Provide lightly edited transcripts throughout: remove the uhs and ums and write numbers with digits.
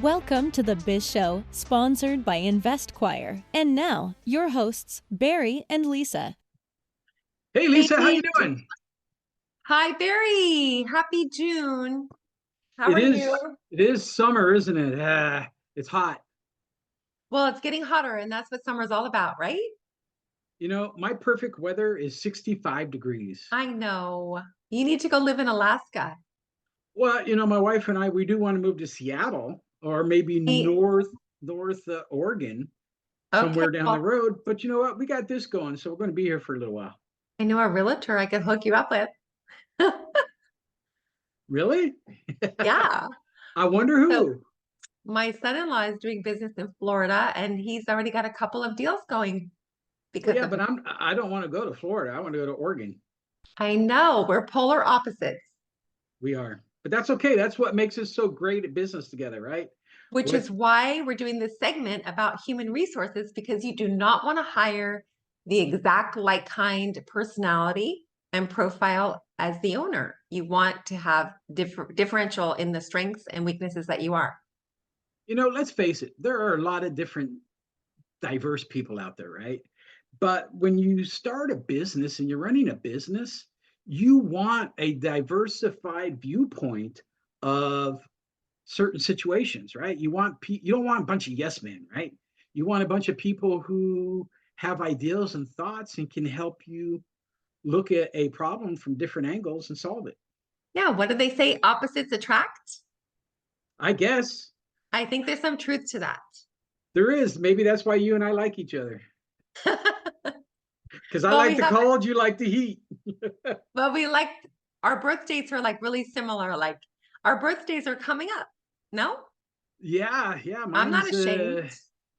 Welcome to the Biz Show, sponsored by InvestQuire. And now, your hosts, Barry and Lisa. Hey, Lisa, how you doing? Hi, Barry. Happy June. How are you? It is summer, isn't it? It's hot. Well, it's getting hotter, and that's what summer's all about, right? You know, my perfect weather is 65 degrees. I know. You need to go live in Alaska. Well, you know, my wife and I, we do want to move to Seattle or maybe north Oregon, somewhere down the road. But you know what? We got this going, so we're going to be here for a little while. I know a realtor I could hook you up with. Really? Yeah. I wonder who. So, my son-in-law is doing business in Florida, and he's already got a couple of deals going. But I don't want to go to Florida. I want to go to Oregon. I know. We're polar opposites. We are. But that's okay. That's what makes us so great at business together, right? Which is why we're doing this segment about human resources, because you do not want to hire the exact like kind personality and profile as the owner. You want to have differential in the strengths and weaknesses that you are. You know, let's face it, there are a lot of different diverse people out there, right? But when you start a business and you're running a business, you want a diversified viewpoint of certain situations, right? You don't want a bunch of yes men, right? You want a bunch of people who have ideas and thoughts and can help you look at a problem from different angles and solve it. Yeah, what do they say? Opposites attract? I guess. I think there's some truth to that. There is. Maybe that's why you and I like each other. Because I like the cold, you like the heat. Well, our birth dates are like really similar. Like our birthdays are coming up. No? Yeah. I'm not ashamed.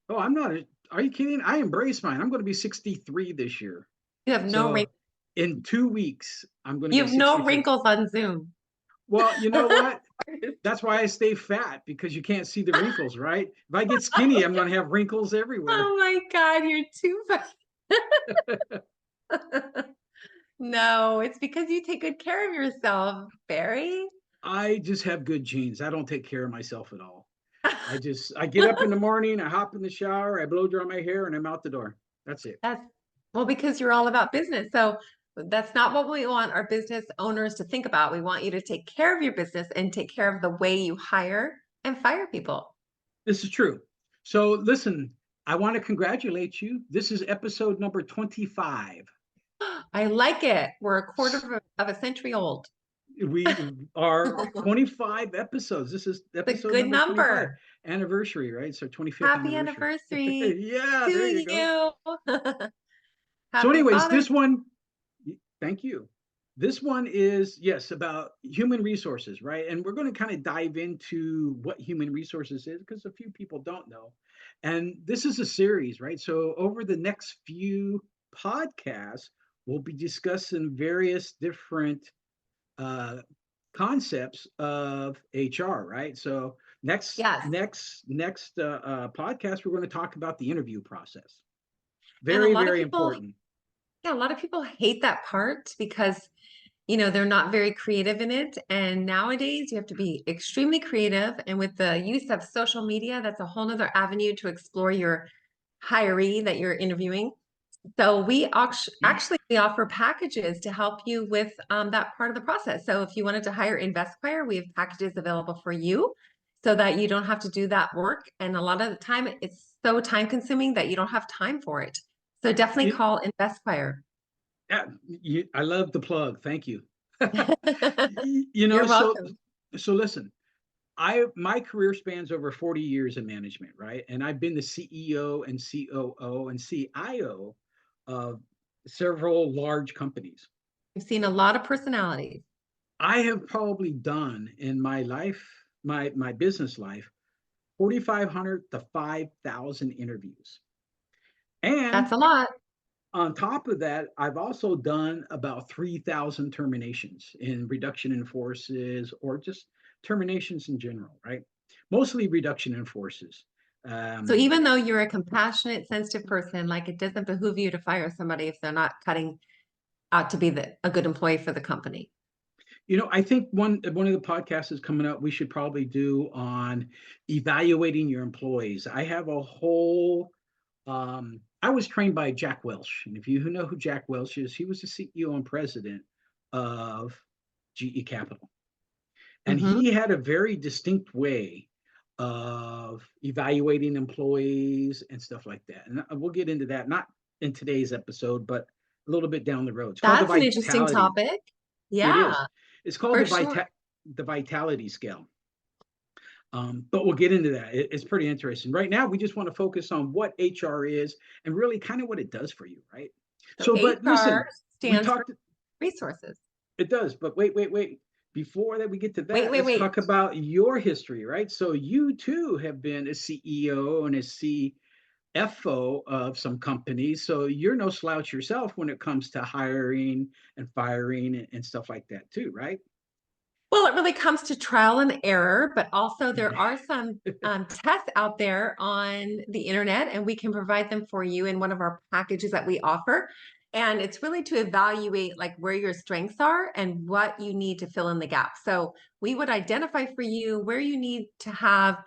I'm not. Are you kidding? I embrace mine. I'm going to be 63 this year. You have no wrinkles. In 2 weeks, I'm going to be 63. You have no wrinkles on Zoom. Well, you know what? That's why I stay fat, because you can't see the wrinkles, right? If I get skinny, I'm going to have wrinkles everywhere. Oh my God, you're too fat. No, it's because you take good care of yourself, Barry. I just have good genes. I don't take care of myself at all. I get up in the morning, I hop in the shower, I blow dry my hair, and I'm out the door. That's it. Well, because you're all about business. So that's not what we want our business owners to think about. We want you to take care of your business and take care of the way you hire and fire people. This is true. So listen, I want to congratulate you. This is episode number 25. I like it. We're a quarter of a century old. We are 25 episodes. This is episode good number. Anniversary, right? So 25th Happy anniversary. Yeah, there you go. So anyways, this one, thank you. This one is, yes, about human resources, right? And we're going to kind of dive into what human resources is, because a few people don't know. And this is a series, right? So over the next few podcasts, we'll be discussing various different concepts of HR, right? So next podcast, we're going to talk about the interview process. Very important. Yeah, a lot of people hate that part because, they're not very creative in it. And nowadays you have to be extremely creative. And with the use of social media, that's a whole nother avenue to explore your hiree that you're interviewing. So we actually offer packages to help you with that part of the process. So if you wanted to hire InvestQuire, we have packages available for you so that you don't have to do that work. And a lot of the time it's so time consuming that you don't have time for it. So definitely call InvestQuire. Yeah, I love the plug. Thank you. You're welcome. So listen, my career spans over 40 years in management, right? And I've been the CEO and COO and CIO of several large companies. You've seen a lot of personalities. I have probably done in my life, my business life, 4,500 to 5,000 interviews. And that's a lot. On top of that, I've also done about 3,000 terminations in reduction in forces or just terminations in general, right? Mostly reduction in forces. So even though you're a compassionate, sensitive person, like it doesn't behoove you to fire somebody if they're not cutting out to be a good employee for the company. I think one of the podcasts is coming up. We should probably do on evaluating your employees. I have a whole. I was trained by Jack Welch, and if you know who Jack Welch is, he was the CEO and president of GE Capital, and Hmm. he had a very distinct way of evaluating employees and stuff like that. And we'll get into that not in today's episode, but a little bit down the road. It's called the That's an interesting vitality. topic. It Yeah, is. It's called for sure. the vitality scale. But we'll get into that. It's pretty interesting. Right now, we just want to focus on what HR is and really kind of what it does for you, right? So So, but HR listen, we stands for talked, resources. it does, but wait. Before that we get to Wait, that, wait, let's wait. talk about your history, right? So you too have been a CEO and a CFO of some companies. So you're no slouch yourself when it comes to hiring and firing and stuff like that too, right? Well, it really comes to trial and error, but also there Yeah. are some tests out there on the internet, and we can provide them for you in one of our packages that we offer. And it's really to evaluate like where your strengths are and what you need to fill in the gap. So we would identify for you where you need to have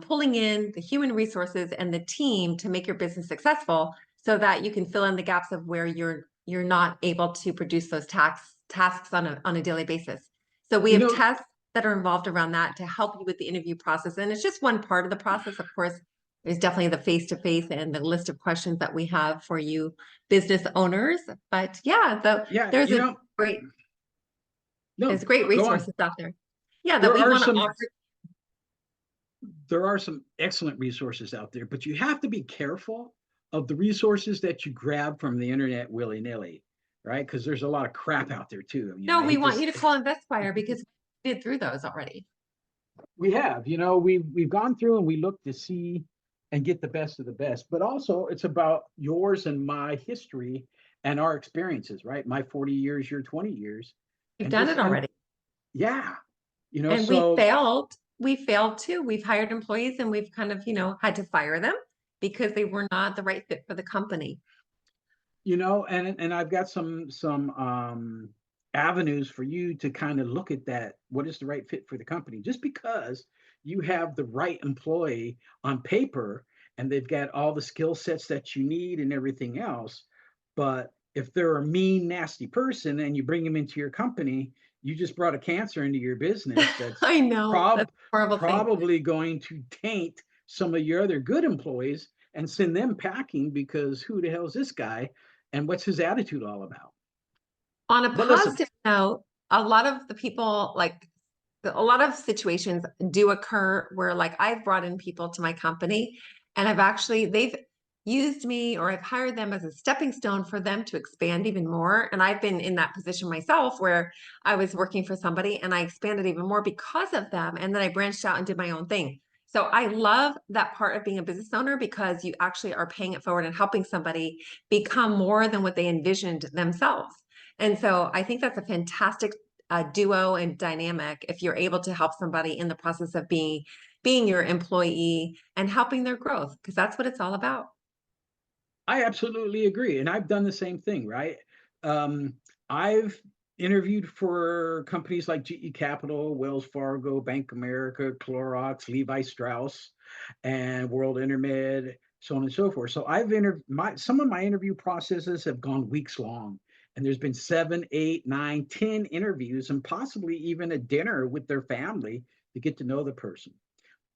pulling in the human resources and the team to make your business successful, so that you can fill in the gaps of where you're not able to produce those tasks on a daily basis. So we You have know, tests that are involved around that to help you with the interview process. And it's just one part of the process. Of course, there's definitely the face-to-face and the list of questions that we have for you business owners. But yeah, yeah, there's a great, no, there's great go on. resources out there. Yeah, that There we are want to some offer. there are some excellent resources out there, but you have to be careful of the resources that you grab from the internet willy-nilly, right? Because there's a lot of crap out there too. No, I we hate want this. you to call InvestFire because we did through those already. We have, we've gone through and we look to see and get the best of the best, but also it's about yours and my history and our experiences, right? My 40 years, your 20 years, We've and done just it already. yeah, And we so failed. We failed too. We've hired employees and we've kind of, had to fire them because they were not the right fit for the company. and I've got some avenues for you to kind of look at that. What is the right fit for the company? Just because you have the right employee on paper and they've got all the skill sets that you need and everything else, but if they're a mean, nasty person and you bring them into your company, you just brought a cancer into your business that's I know. prob That's a horrible thing. probably going to taint some of your other good employees and send them packing because who the hell is this guy and what's his attitude all about? On a But listen, positive note, a lot of the people, like a lot of situations do occur where like I've brought in people to my company and they've used me or I've hired them as a stepping stone for them to expand even more. And I've been in that position myself where I was working for somebody and I expanded even more because of them. And then I branched out and did my own thing. So I love that part of being a business owner because you actually are paying it forward and helping somebody become more than what they envisioned themselves. And so I think that's a fantastic duo and dynamic if you're able to help somebody in the process of being your employee and helping their growth, because that's what it's all about. I absolutely agree. And I've done the same thing, right? I've interviewed for companies like GE Capital, Wells Fargo, Bank America, Clorox, Levi Strauss, and World Intermed, so on and so forth. So I've interviewed some of my interview processes have gone weeks long. And there's been 7, 8, 9, 10 interviews, and possibly even a dinner with their family to get to know the person.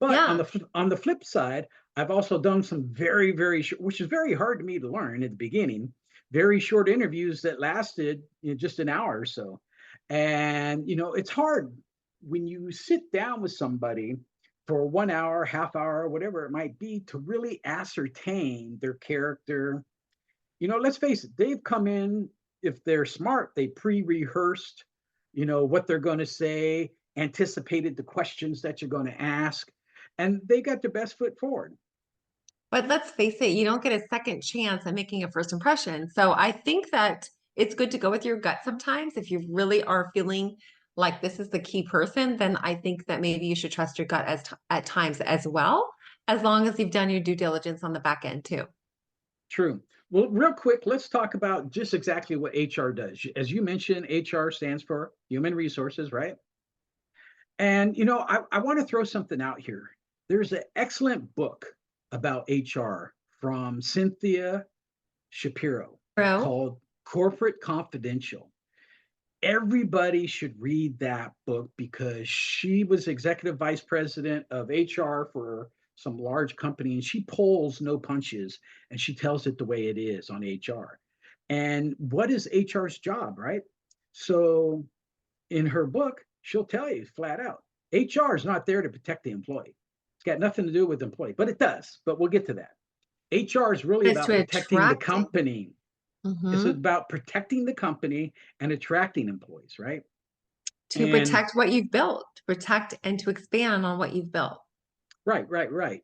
But Yeah. on the flip side, I've also done some very, very short, which is very hard to me to learn at the beginning, very short interviews that lasted just an hour or so. And it's hard when you sit down with somebody for 1 hour, half hour, whatever it might be, to really ascertain their character. Let's face it, they've come in, if they're smart, they pre-rehearsed, what they're going to say, anticipated the questions that you're going to ask, and they got their best foot forward. But let's face it, you don't get a second chance at making a first impression. So I think that it's good to go with your gut sometimes. If you really are feeling like this is the key person, then I think that maybe you should trust your gut at times as well, as long as you've done your due diligence on the back end too. True. Well, real quick, let's talk about just exactly what HR does. As you mentioned, HR stands for Human Resources, right? And I want to throw something out here. There's an excellent book about HR from Cynthia Shapiro Bro. called Corporate Confidential. Everybody should read that book because she was executive vice president of HR for some large company, and she pulls no punches and she tells it the way it is on HR. And what is HR's job, right? So in her book, she'll tell you flat out HR is not there to protect the employee. It's got nothing to do with the employee, but it does. But we'll get to that. HR is really Is about to protecting the attract it. company. It's Mhm. about protecting the company and attracting employees, right? To And protect what you've built, to protect and to expand on what you've built. right.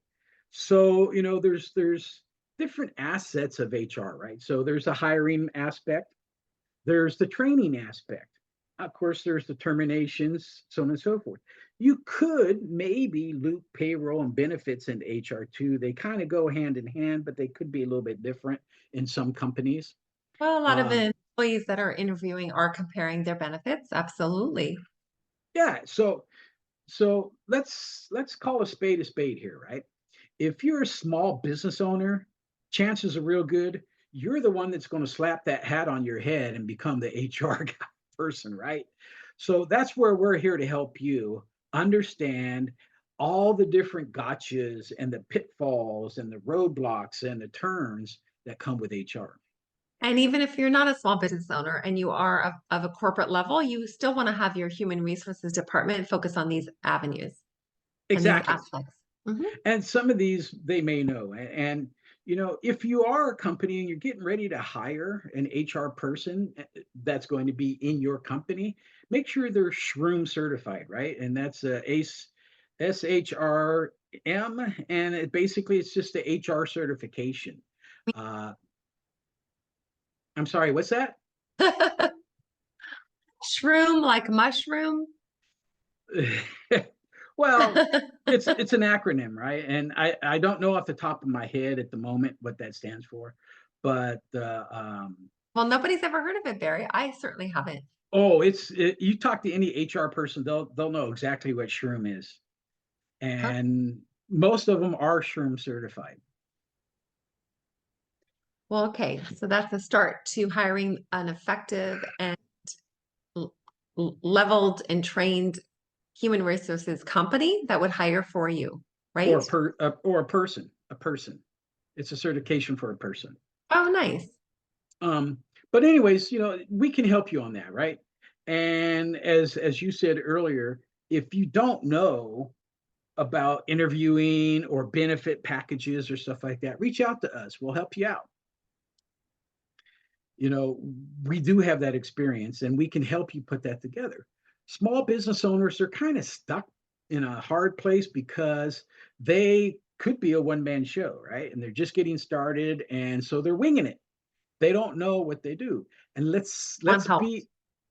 So, there's different assets of HR, right? So there's a hiring aspect, there's the training aspect. Of course, there's the terminations, so on and so forth. You could maybe loop payroll and benefits into HR too. They kind of go hand in hand, but they could be a little bit different in some companies. Well, a lot of Um, employees that are interviewing are comparing their benefits. Absolutely. yeah, so let's call a spade here, right? If you're a small business owner, chances are real good you're the one that's going to slap that hat on your head and become the HR guy person, right? So that's where we're here to help you understand all the different gotchas and the pitfalls and the roadblocks and the turns that come with HR. And even if you're not a small business owner and you are of a corporate level, you still want to have your human resources department focus on these avenues and these Exactly. aspects. Mhm. And some of these they may know. And if you are a company and you're getting ready to hire an HR person that's going to be in your company, make sure they're Shroom certified, right? And that's ACE SHRM, and basically it's just the HR certification. Uh, I'm sorry, what's that? Shroom like mushroom. Well, it's an acronym, right? And I don't know off the top of my head at the moment what that stands for, but Well, nobody's ever heard of it, Barry. I certainly haven't. oh, you talk to any HR person, they'll know exactly what Shroom is, Huh? and most of them are Shroom certified. Well, okay. So that's a start to hiring an effective and l- leveled and trained human resources company that would hire for you, right? Or a person. It's a certification for a person. Oh, nice. Um, but anyways, we can help you on that, right? And as you said earlier, if you don't know about interviewing or benefit packages or stuff like that, reach out to us. We'll help you out. You know, we do have that experience and we can help you put that together. Small business owners are kind of stuck in a hard place because they could be a one-man show, right? And they're just getting started and so they're winging it. They don't know what they do. And One let's helps. be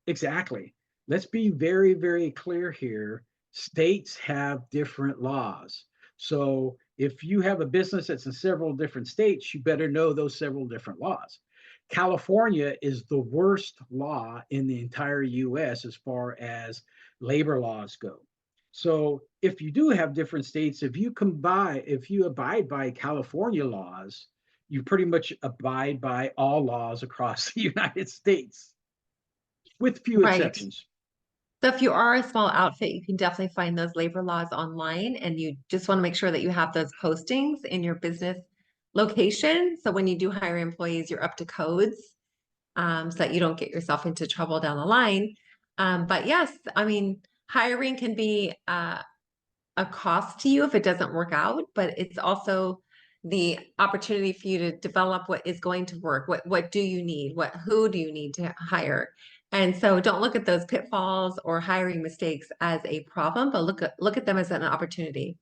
exactly. Let's be very, very clear here. States have different laws. So if you have a business that's in several different states, you better know those several different laws. California is the worst law in the entire US as far as labor laws go. So if you do have different states, if you abide by California laws, you pretty much abide by all laws across the United States, with few Right. exceptions. So if you are a small outfit, you can definitely find those labor laws online, and you just want to make sure that you have those postings in your business location. So when you do hire employees, you're up to codes, so that you don't get yourself into trouble down the line. But yes, I mean, hiring can be a cost to you if it doesn't work out, but it's also the opportunity for you to develop what is going to work. What do you need? Who do you need to hire? And so don't look at those pitfalls or hiring mistakes as a problem, but look at them as an opportunity.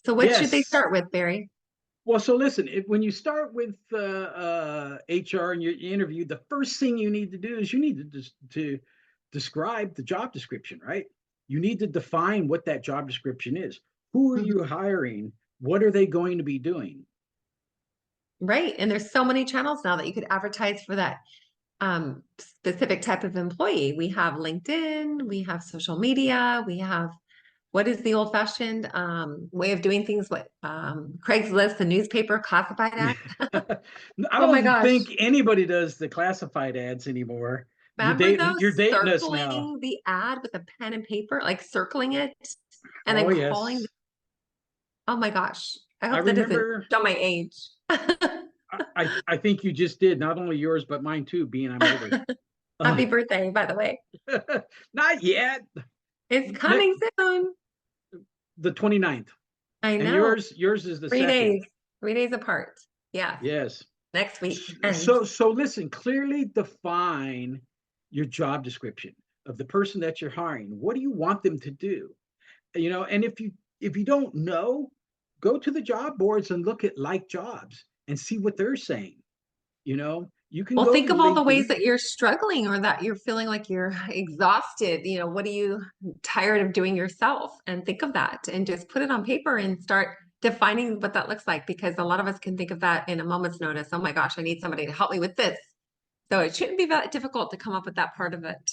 So what should they Yes. start with, Barry? Well, so listen, when you start with HR and you interview, the first thing you need to do is you need to describe the job description, right? You need to define what that job description is. Who are Mhm. you hiring? What are they going to be doing? Right. And there's so many channels now that you could advertise for that specific type of employee. We have LinkedIn, we have social media, we have what is the old fashioned way of doing things? What Craigslist, the newspaper, classified ads. I Oh my don't gosh. think anybody does the classified ads anymore. Remember those You're dating us now. circling the ad with a pen and paper, like circling it and Oh then calling? yes. Oh my gosh. I I hope that doesn't remember show my age. I think you just did, not only yours, but mine too, being I'm older. Uh, Happy birthday, by the way. not yet. It's Ne- coming soon. the 29th. I And know. yours is the 2nd. 3 days apart. Yes. Yes. Next week. And So listen, clearly define your job description of the person that you're hiring. What do you want them to do? And if you don't know, go to the job boards and look at like jobs and see what they're saying. You can well, go think to of all the ways LinkedIn. that you're struggling or that you're feeling like you're exhausted. What are you tired of doing yourself? And think of that and just put it on paper and start defining what that looks like because a lot of us can think of that in a moment's notice. Oh my gosh, I need somebody to help me with this. So it shouldn't be that difficult to come up with that part of it.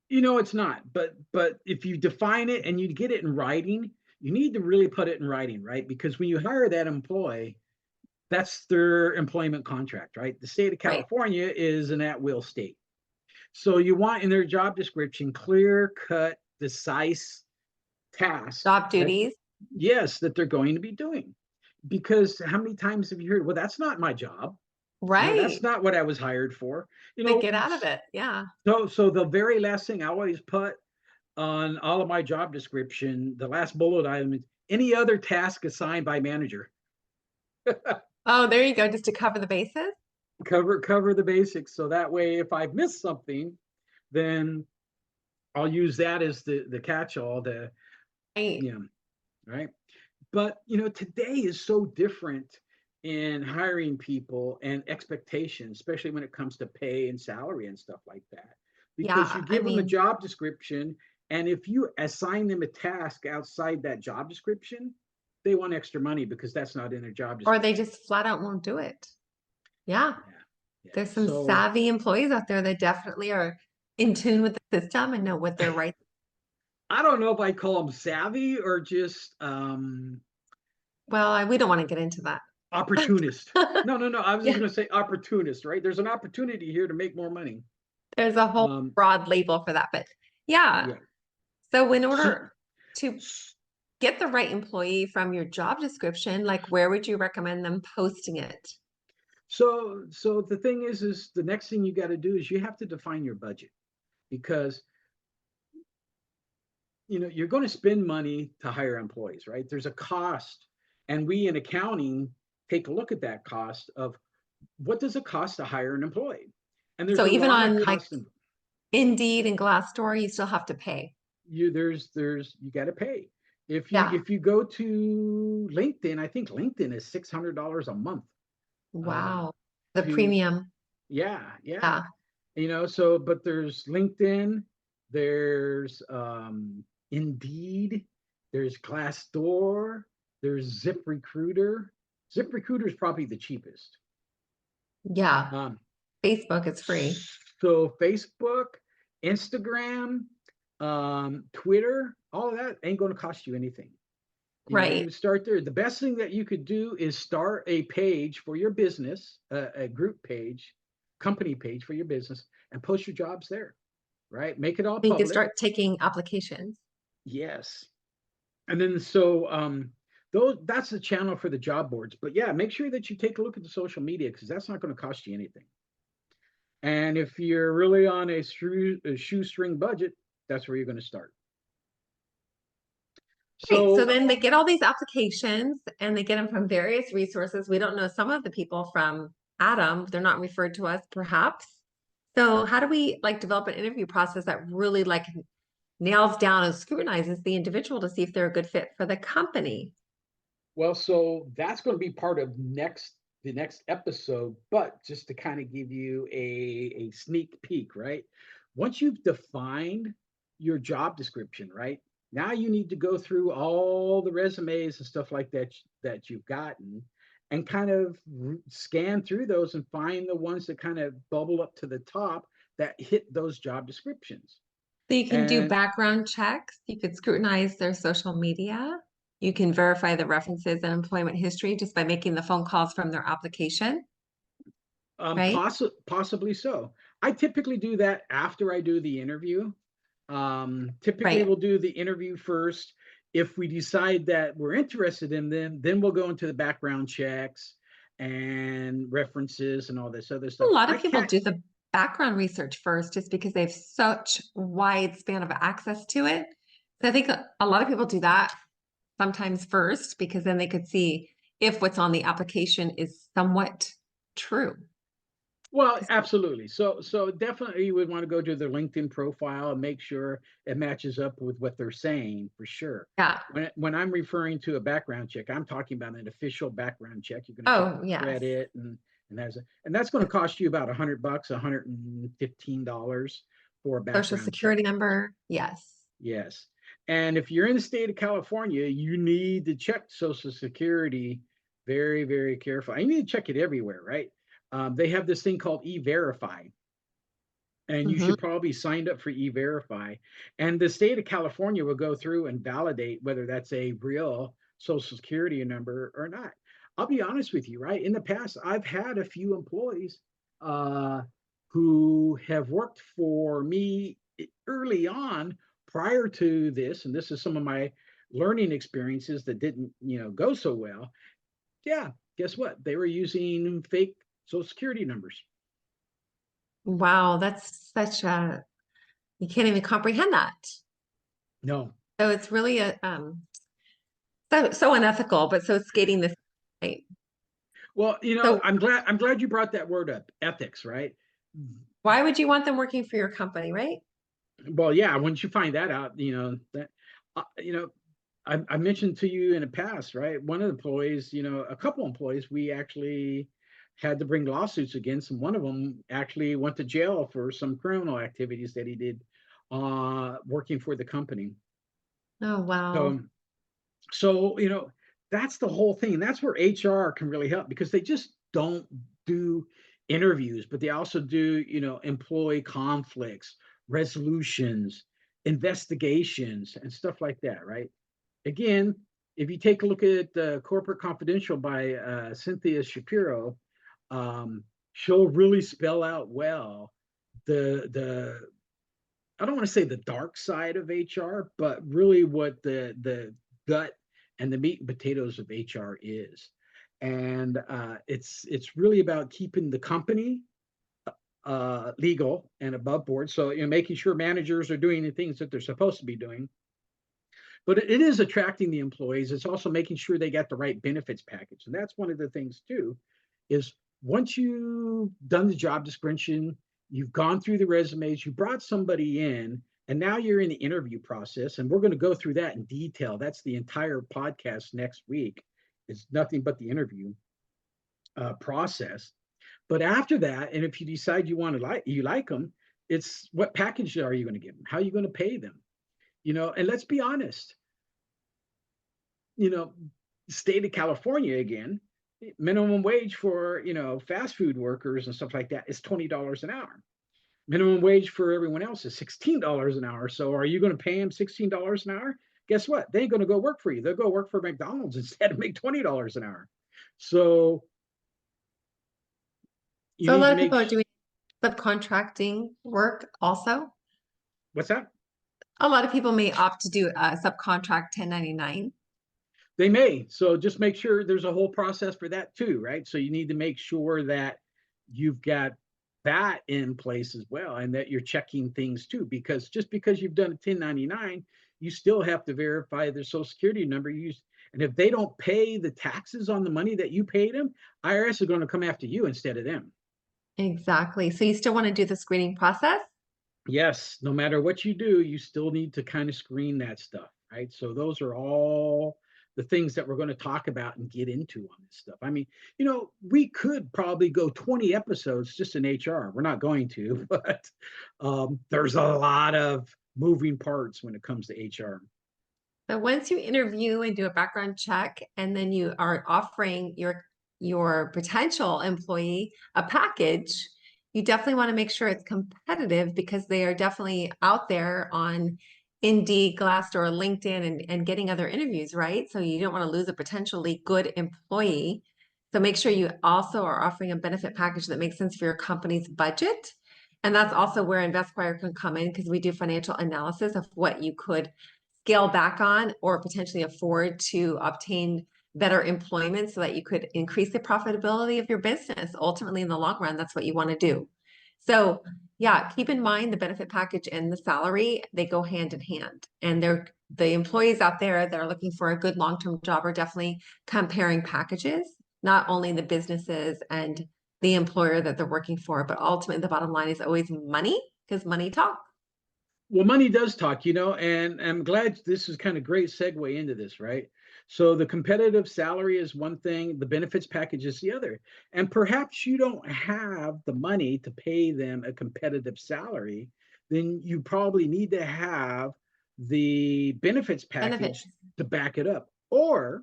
It's not, but if you define it and you get it in writing, you need to really put it in writing, right? Because when you hire that employee, that's their employment contract, right? The state of Right. California is an at-will state. So you want in their job description clear cut, decisive tasks Job that, duties. yes, that they're going to be doing. Because how many times have you heard, well, that's not my job. That's Right. not what I was hired for. They get out of it. Yeah. So the very last thing I always put on all of my job description, the last bullet item is any other task assigned by manager. Oh, there you go. Just to cover the bases. Cover the basics. So that way, if I've missed something, then I'll use that as the catch-all, Right. right? But today is so different in hiring people and expectations, especially when it comes to pay and salary and stuff like that. Because you Yeah. I give them a mean, job description, and if you assign them a task outside that job description, they want extra money because that's not in their job or they description. just flat out won't do it. Yeah. Yeah, yeah. There's some So savvy employees out there that definitely are in tune with the system and know what they're right. I don't know if I call them savvy or just Well, we don't want to get into that. opportunist. No, no, no. I was just Yeah. going to say opportunist, right? There's an opportunity here to make more money. There's a whole Um, broad label for that, but yeah. yeah. So in So, order to get the right employee from your job description, like where would you recommend them posting it? so the thing is the next thing you got to do is you have to define your budget because you're going to spend money to hire employees, right? There's a cost, and we in accounting take a look at that cost of what does it cost to hire an employee, and there's So a even lot of on like cost in Indeed and Glassdoor, you still have to pay. there's you got to pay. If you Yeah. if you go to LinkedIn, I think LinkedIn is $600 a month. uh, Wow. The to premium. yeah. Yeah. So but there's LinkedIn, there's Indeed, there's Glassdoor, there's ZipRecruiter. ZipRecruiter is probably the cheapest. Yeah. um Facebook is free. so Facebook, Instagram, Twitter, all of that ain't going to cost you anything. You Right. start there. The best thing that you could do is start a page for your business, a group page, company page for your business, and post your jobs there, right? Make it all You could public. start taking applications. Yes. And then so that's the channel for the job boards. But yeah, make sure that you take a look at the social media because that's not going to cost you anything. And if you're really on a shoestring budget, that's where you're going to start. Right. So So then they get all these applications and they get them from various resources. We don't know some of the people from Adam. They're not referred to us, perhaps. So how do we like develop an interview process that really like nails down and scrutinizes the individual to see if they're a good fit for the company? so that's going to be part of the next episode, but just to kind of give you a sneak peek, right? Once you've defined your job description, right? Now you need to go through all the resumes and stuff like that you've gotten and kind of scan through those and find the ones that kind of bubble up to the top that hit those job descriptions. So you can do And background checks. You could scrutinize their social media. You can verify the references and employment history just by making the phone calls from their application, right? possibly so. I typically do that after I do the interview. Typically, Right. we'll do the interview first. If we decide that we're interested in them, then we'll go into the background checks and references and all this other A stuff. lot of I people can't. do the background research first just because they have such wide span of access to it. So I think a lot of people do that sometimes first because then they could see if what's on the application is somewhat true. Well, absolutely. So definitely you would want to go to their LinkedIn profile and make sure it matches up with what they're saying for sure. Yeah. When I'm referring to a background check, I'm talking about an official background check. You're going to check Oh, the yes. credit and that's going to cost you about $100, $115 for a Social background check. security number. Yes. Yes. And if you're in the state of California, you need to check Social Security very, very carefully. You need to check it everywhere, right? They have this thing called E-Verify, and you Mhm. should probably signed up for E-Verify. And the state of California will go through and validate whether that's a real Social Security number or not. I'll be honest with you, right? In the past, I've had a few employees uh, who have worked for me early on prior to this, and this is some of my learning experiences that didn't, go so well. Yeah, guess what? They were using fake Social Security numbers. Wow, that's such a, you can't even comprehend that. No, So it's really a so unethical, but so skating this right. well, So I'm glad you brought that word up, ethics, right? why would you want them working for your company, right? Well, yeah, once you find that out, that you know, I mentioned to you in the past, right? One of the employees, a couple employees, we actually had to bring lawsuits against, and one of them actually went to jail for some criminal activities that he did working for the company. Oh, wow. So So, that's the whole thing. And that's where HR can really help because they just don't do interviews, but they also do, employee conflicts, resolutions, investigations, and stuff like that, right? Again, if you take a look at Corporate Confidential by Cynthia Shapiro, she'll really spell out well the I don't want to say the dark side of HR, but really what the gut and the meat and potatoes of HR is. And it's really about keeping the company legal and above board. So making sure managers are doing the things that they're supposed to be doing. But it is attracting the employees. It's also making sure they got the right benefits package. And that's one of the things too, is once you've done the job description, you've gone through the resumes, you brought somebody in, and now you're in the interview process. And we're going to go through that in detail. That's the entire podcast next week. It's nothing but the interview process. But after that, and if you decide you like them, it's what package are you going to give them? How are you going to pay them? And let's be honest, you know, state of California again, minimum wage for, fast food workers and stuff like that is $20 an hour. Minimum wage for everyone else is $16 an hour. So are you going to pay them $16 an hour? Guess what? They ain't going to go work for you. They'll go work for McDonald's instead and make $20 an hour. So you So a need lot to of make, people are doing subcontracting work also. what's that? A lot of people may opt to do a subcontract 1099. They may. So just make sure there's a whole process for that too, right? So you need to make sure that you've got that in place as well and that you're checking things too, because just because you've done a 1099, you still have to verify their social security number. And if they don't pay the taxes on the money that you paid them, IRS is going to come after you instead of them. Exactly. So you still want to do the screening process? Yes, no matter what you do, you still need to kind of screen that stuff, right? So those are all the things that we're going to talk about and get into on this stuff. I mean, we could probably go 20 episodes just in HR. We're not going to, but there's a lot of moving parts when it comes to HR. So once you interview and do a background check, and then you are offering your your potential employee a package, you definitely want to make sure it's competitive because they are definitely out there on Indeed, Glassdoor, LinkedIn, and getting other interviews, right? So you don't want to lose a potentially good employee. So make sure you also are offering a benefit package that makes sense for your company's budget. And that's also where InvestWire can come in because we do financial analysis of what you could scale back on or potentially afford to obtain better employment so that you could increase the profitability of your business. Ultimately, in the long run, that's what you want to do. So yeah, keep in mind the benefit package and the salary, they go hand in hand. And the employees out there that are looking for a good long-term job are definitely comparing packages, not only the businesses and the employer that they're working for, but ultimately the bottom line is always money because money talks. Well, money does talk, and I'm glad this is kind of great segue into this, right? So the competitive salary is one thing, the benefits package is the other. And perhaps you don't have the money to pay them a competitive salary, then you probably need to have the benefits package Benefits. to back it up. Or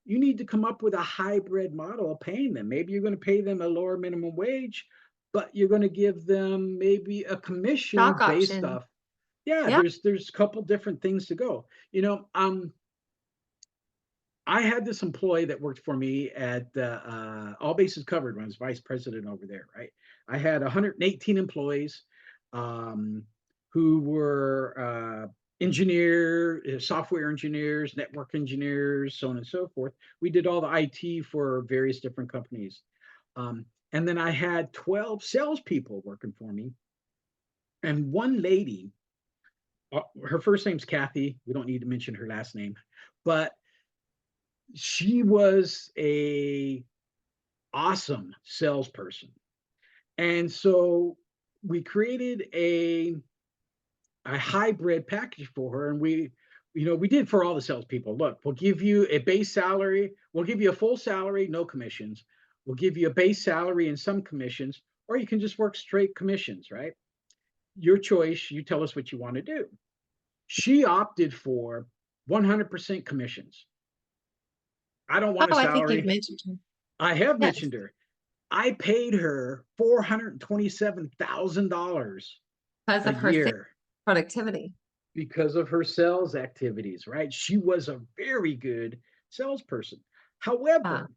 you need to come up with a hybrid model of paying them. Maybe you're going to pay them a lower minimum wage, but you're going to give them maybe a commission Stock based option. off. Yeah, Yeah. there's a couple different things to go. I had this employee that worked for me at All Bases Covered when I was vice president over there, right? I had 118 employees um, who were software engineers, network engineers, so on and so forth. We did all the IT for various different companies. And then I had 12 salespeople working for me. And one lady, her first name's Kathy. We don't need to mention her last name, but she was a awesome salesperson. And so we created a hybrid package for her. And we did for all the salespeople. Look, we'll give you a base salary. We'll give you a full salary, no commissions. We'll give you a base salary and some commissions, or you can just work straight commissions, right? Your choice. You tell us what you want to do. She opted for 100% commissions. I don't want a Oh, I think you've salary. mentioned her. I have Yes, mentioned her. I paid her $427,000 because a of her year productivity. because of her sales activities, right? She was a very good salesperson. Yeah. However,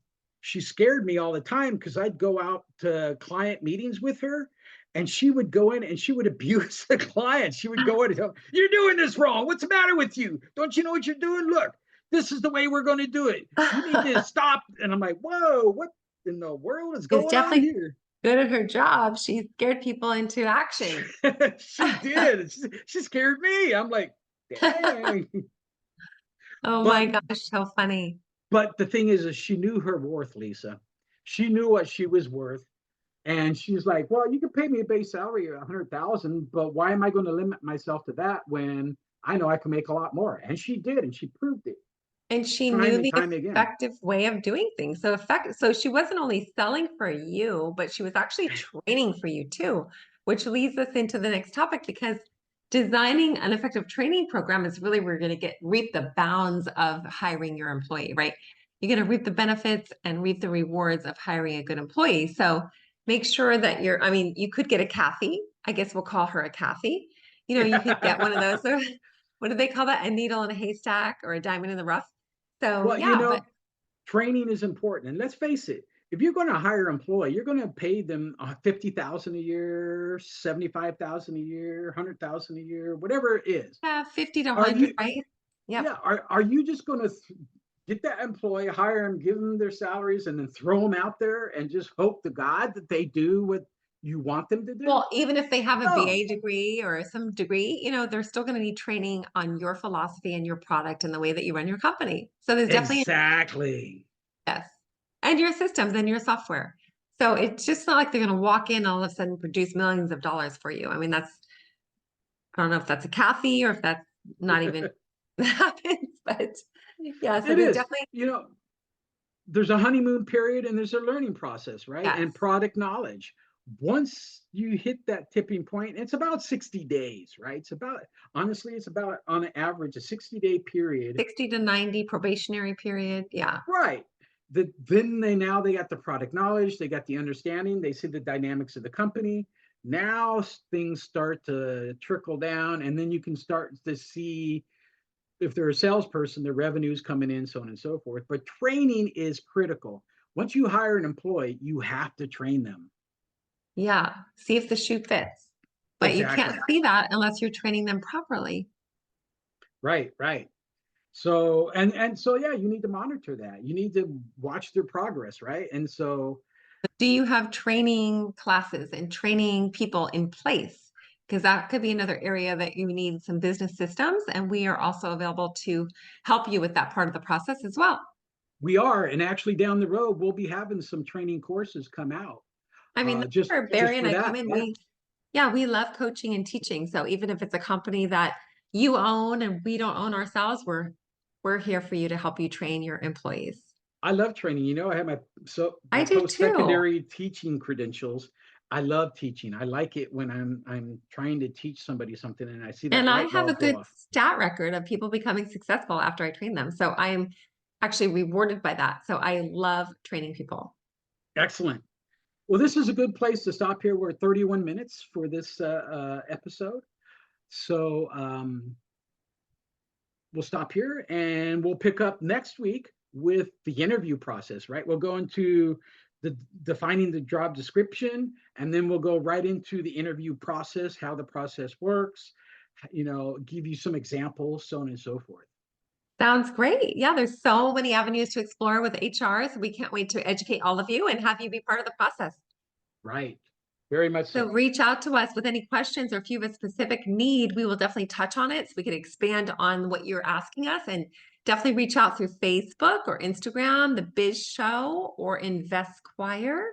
she scared me all the time because I'd go out to client meetings with her and she would go in and she would abuse the client. She would go in and tell, "You're doing this wrong. What's the matter with you? Don't you know what you're doing? Look, this is the way we're going to do it. You need to stop." And I'm like, "Whoa, what in the world is She's going on definitely here?" good at her job. She scared people into action. She did. She scared me. I'm like, dang. Oh But my gosh, so funny. but the thing is she knew her worth, Lisa. She knew what she was worth. And she's like, "Well, you can pay me a base salary of 100,000, but why am I going to limit myself to that when I know I can make a lot more?" And she did, and she proved it And she time knew and the time again. effective way of doing things. So she wasn't only selling for you, but she was actually training for you too, which leads us into the next topic because designing an effective training program is really where you're going to reap the bounds of hiring your employee, right? You're going to reap the benefits and reap the rewards of hiring a good employee. So make sure that you could get a Kathy. I guess we'll call her a Kathy. You could get one of those. What do they call that? A needle in a haystack or a diamond in the rough. So Well, yeah, but training is important. And let's face it, if you're going to hire an employee, you're going to pay them 50,000 a year, 75,000 a year, 100,000 a year, whatever it is. yeah, 50 to Are 100, you right? Yep. yeah, are you just going to get that employee, hire them, give them their salaries, and then throw them out there and just hope to God that they do what you want them to do? Well, even if they have a No. BA degree or some degree, they're still going to need training on your philosophy and your product and the way that you run your company. So there's definitely Exactly. yes. And your systems and your software. So it's just not like they're going to walk in all of a sudden produce millions of dollars for you. I mean, I don't know if that's a Kathy or if that's not even happens, but yeah, so It there's is. definitely There's a honeymoon period and there's a learning process, right? yes. And product knowledge. Once you hit that tipping point, it's about 60 days, right? Honestly, it's about on average a 60-day period. 60 to 90 probationary period. Yeah. Right. then they got the product knowledge, they got the understanding, they see the dynamics of the company. Now things start to trickle down, and then you can start to see if they're a salesperson, the revenue's coming in, so on and so forth. But training is critical. Once you hire an employee, you have to train them. Yeah. See if the shoe fits. But you Exactly. can't see that unless you're training them properly. Right, right. So and so yeah, you need to monitor that. You need to watch their progress, right? And so Do you have training classes and training people in place? Because that could be another area that you need some business systems, and we are also available to help you with that part of the process as well. we are, and actually down the road, we'll be having some training courses come out. I mean, that's Just where just Barry and for I come that. in. Yeah. Yeah, we love coaching and teaching. So even if it's a company that you own and we don't own ourselves, we're here for you to help you train your employees. I love training. I have I my do too. post-secondary teaching credentials. I love teaching. I like it when I'm trying to teach somebody something and I see that And I light have a bulb go good off. stat record of people becoming successful after I train them. So I am actually rewarded by that. So I love training people. Excellent. Well, this is a good place to stop here. We're at 31 minutes for this episode. So we'll stop here and we'll pick up next week with the interview process, right? We'll go into the defining the job description, and then we'll go right into the interview process, how the process works, give you some examples, so on and so forth. Sounds great. Yeah, there's so many avenues to explore with HR. So we can't wait to educate all of you and have you be part of the process. Right. Very much So so. reach out to us with any questions, or if you have a specific need, we will definitely touch on it so we can expand on what you're asking us, and definitely reach out through Facebook or Instagram, The Biz Show, or InvestQuire,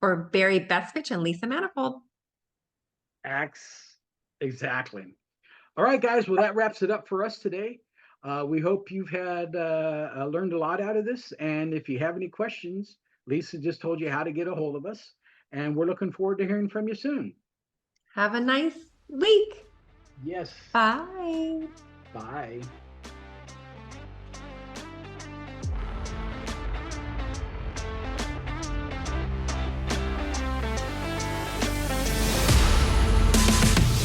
or Barry Besfitch and Lisa Manifold. Exactly. All right, guys. Well, that wraps it up for us today. We hope you've had learned a lot out of this. And if you have any questions, Lisa just told you how to get a hold of us. And we're looking forward to hearing from you soon. Have a nice week. Yes. Bye. Bye.